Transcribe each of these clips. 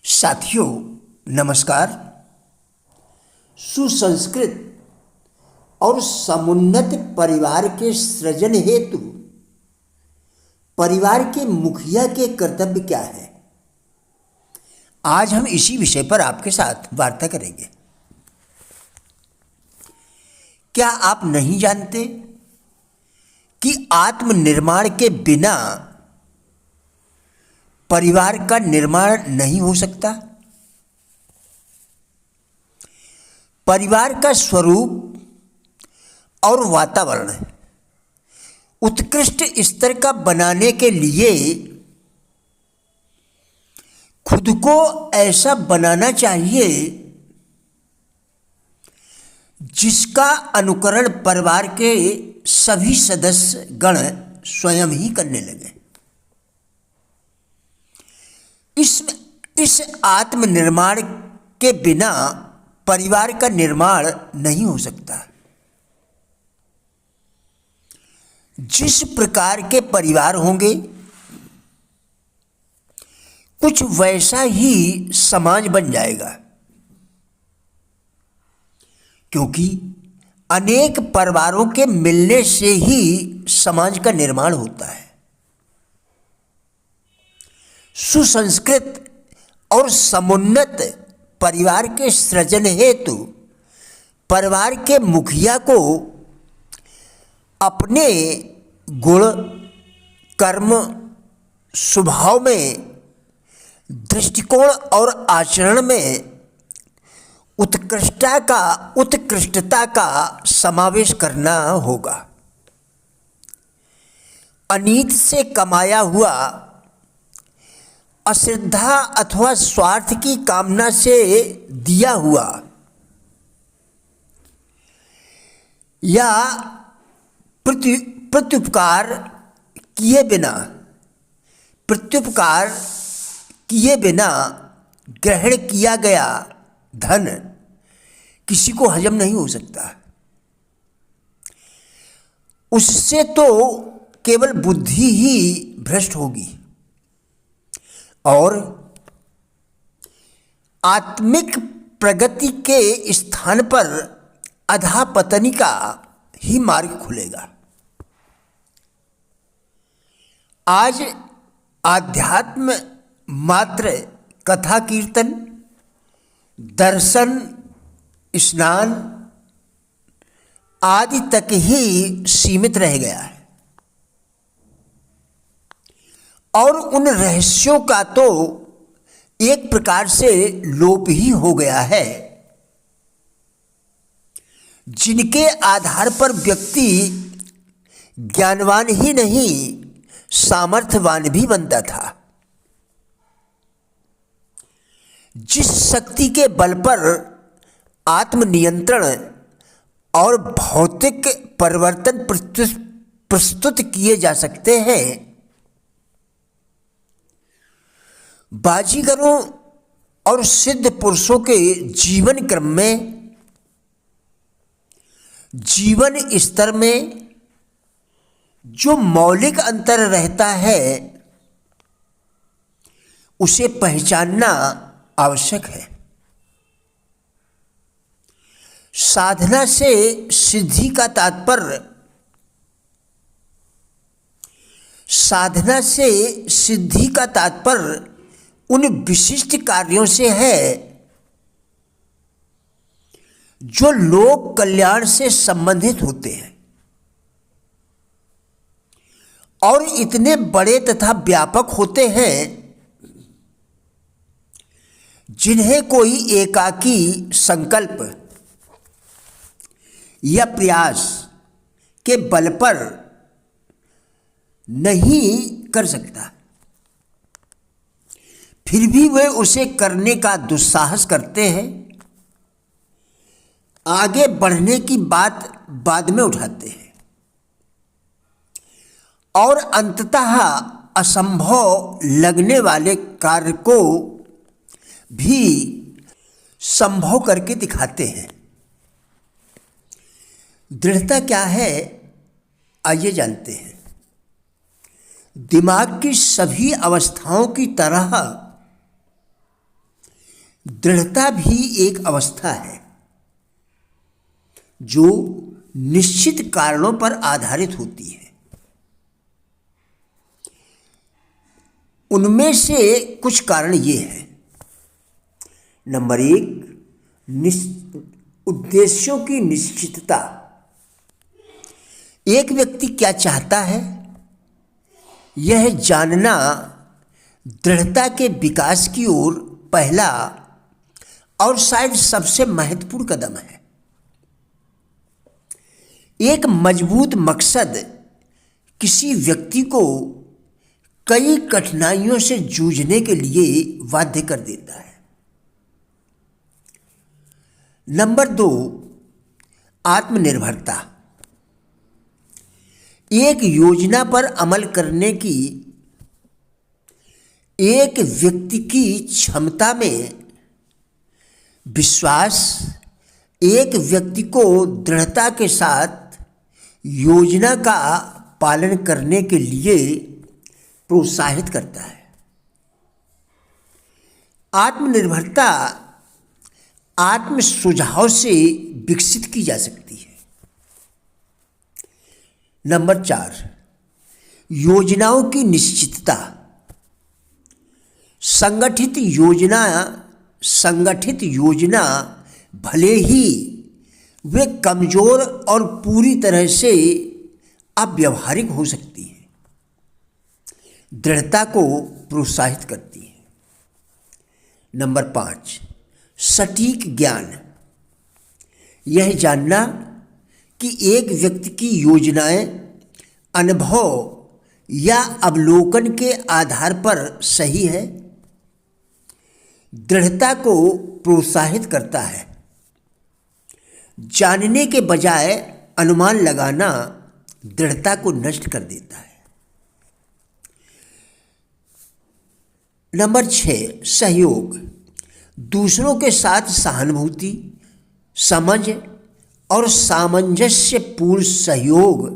साथियों नमस्कार। सुसंस्कृत और समुन्नत परिवार के सृजन हेतु परिवार के मुखिया के कर्तव्य क्या है, आज हम इसी विषय पर आपके साथ वार्ता करेंगे। क्या आप नहीं जानते कि आत्मनिर्माण के बिना परिवार का निर्माण नहीं हो सकता? परिवार का स्वरूप और वातावरण उत्कृष्ट स्तर का बनाने के लिए खुद को ऐसा बनाना चाहिए जिसका अनुकरण परिवार के सभी सदस्य गण स्वयं ही करने लगे। इस आत्मनिर्माण के बिना परिवार का निर्माण नहीं हो सकता। जिस प्रकार के परिवार होंगे कुछ वैसा ही समाज बन जाएगा, क्योंकि अनेक परिवारों के मिलने से ही समाज का निर्माण होता है। सुसंस्कृत और समुन्नत परिवार के सृजन हेतु परिवार के मुखिया को अपने गुण, कर्म, स्वभाव में, दृष्टिकोण और आचरण में उत्कृष्टता का समावेश करना होगा। अनीत से कमाया हुआ, अश्रद्धा अथवा स्वार्थ की कामना से दिया हुआ या प्रत्युपकार किए बिना ग्रहण किया गया धन किसी को हजम नहीं हो सकता। उससे तो केवल बुद्धि ही भ्रष्ट होगी और आत्मिक प्रगति के स्थान पर अधःपतनी का ही मार्ग खुलेगा। आज आध्यात्म मात्र कथा कीर्तन, दर्शन, स्नान आदि तक ही सीमित रह गया है और उन रहस्यों का तो एक प्रकार से लोप ही हो गया है जिनके आधार पर व्यक्ति ज्ञानवान ही नहीं सामर्थ्यवान भी बनता था। जिस शक्ति के बल पर आत्मनियंत्रण और भौतिक परिवर्तन प्रस्तुत किए जा सकते हैं, बाजीगरों और सिद्ध पुरुषों के जीवन क्रम में, जीवन स्तर में जो मौलिक अंतर रहता है उसे पहचानना आवश्यक है। साधना से सिद्धि का तात्पर्य उन विशिष्ट कार्यों से है जो लोक कल्याण से संबंधित होते हैं और इतने बड़े तथा व्यापक होते हैं जिन्हें कोई एकाकी संकल्प या प्रयास के बल पर नहीं कर सकता। फिर भी वे उसे करने का दुस्साहस करते हैं, आगे बढ़ने की बात बाद में उठाते हैं और अंततः असंभव लगने वाले कार्य को भी संभव करके दिखाते हैं। दृढ़ता क्या है, आइए जानते हैं। दिमाग की सभी अवस्थाओं की तरह दृढ़ता भी एक अवस्था है जो निश्चित कारणों पर आधारित होती है। उनमें से कुछ कारण ये हैं। नंबर 1, उद्देश्यों की निश्चितता। एक व्यक्ति क्या चाहता है, यह जानना दृढ़ता के विकास की ओर पहला और शायद सबसे महत्वपूर्ण कदम है। एक मजबूत मकसद किसी व्यक्ति को कई कठिनाइयों से जूझने के लिए बाध्य कर देता है। नंबर 2, आत्मनिर्भरता। एक योजना पर अमल करने की एक व्यक्ति की क्षमता में विश्वास एक व्यक्ति को दृढ़ता के साथ योजना का पालन करने के लिए प्रोत्साहित करता है। आत्मनिर्भरता आत्म सुझाव से विकसित की जा सकती है। नंबर 4, योजनाओं की निश्चितता। संगठित योजना भले ही वे कमजोर और पूरी तरह से अव्यावहारिक हो सकती है, दृढ़ता को प्रोत्साहित करती है। नंबर 5, सटीक ज्ञान। यह जानना कि एक व्यक्ति की योजनाएं अनुभव या अवलोकन के आधार पर सही है, दृढ़ता को प्रोत्साहित करता है। जानने के बजाय अनुमान लगाना दृढ़ता को नष्ट कर देता है। नंबर 6, सहयोग। दूसरों के साथ सहानुभूति, समझ और सामंजस्यपूर्ण सहयोग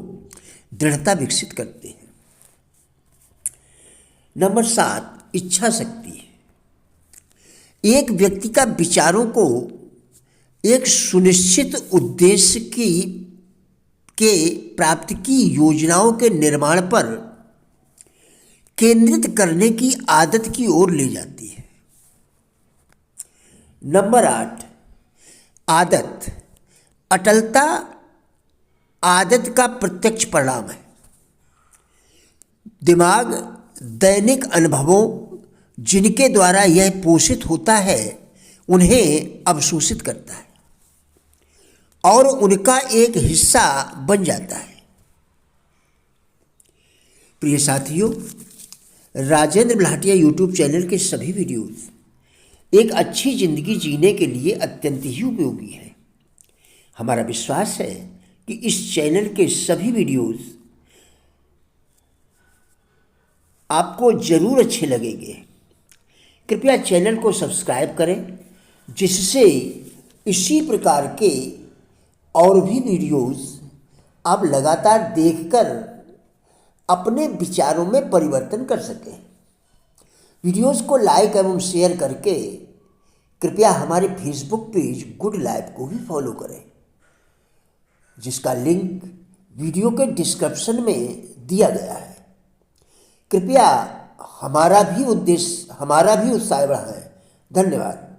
दृढ़ता विकसित करते हैं। नंबर 7, इच्छा शक्ति। एक व्यक्ति का विचारों को एक सुनिश्चित उद्देश्य के प्राप्ति की योजनाओं के निर्माण पर केंद्रित करने की आदत की ओर ले जाती है। नंबर 8, आदत। अटलता आदत का प्रत्यक्ष परिणाम है। दिमाग दैनिक अनुभवों जिनके द्वारा यह पोषित होता है उन्हें अवशोषित करता है और उनका एक हिस्सा बन जाता है। प्रिय साथियों, राजेंद्र भाटिया यूट्यूब चैनल के सभी वीडियोस एक अच्छी जिंदगी जीने के लिए अत्यंत ही उपयोगी है। हमारा विश्वास है कि इस चैनल के सभी वीडियोस आपको जरूर अच्छे लगेंगे। कृपया चैनल को सब्सक्राइब करें, जिससे इसी प्रकार के और भी वीडियोस आप लगातार देखकर अपने विचारों में परिवर्तन कर सकें। वीडियोस को लाइक एवं शेयर करके कृपया हमारे फेसबुक पेज गुड लाइफ को भी फॉलो करें, जिसका लिंक वीडियो के डिस्क्रिप्शन में दिया गया है। कृपया हमारा भी उत्साह बढ़ाएं। धन्यवाद।